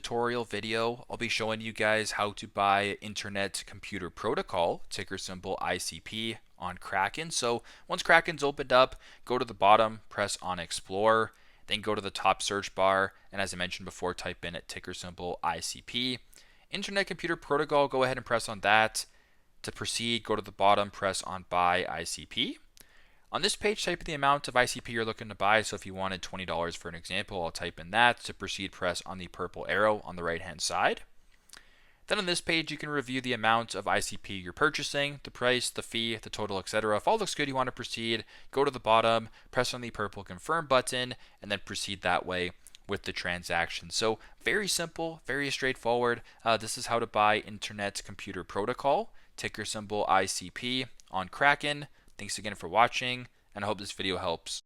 tutorial video, I'll be showing you guys how to buy Internet Computer Protocol, ticker symbol ICP, on Kraken. So once Kraken's opened up, go to the bottom, press on Explore, then go to the top search bar, and as I mentioned before, type in ticker symbol ICP. Internet Computer Protocol, go ahead and press on that. To proceed, go to the bottom, press on Buy ICP. On this page, type in the amount of ICP you're looking to buy. So if you wanted $20 for an example, I'll type in that. To proceed, press on the purple arrow on the right-hand side. Then on this page, you can review the amount of ICP you're purchasing, the price, the fee, the total, etc. If all looks good, you want to proceed, go to the bottom, press on the purple confirm button, and then proceed that way with the transaction. So very simple, very straightforward. This is how to buy Internet Computer Protocol, ticker symbol ICP, on Kraken. Thanks again for watching, and I hope this video helps.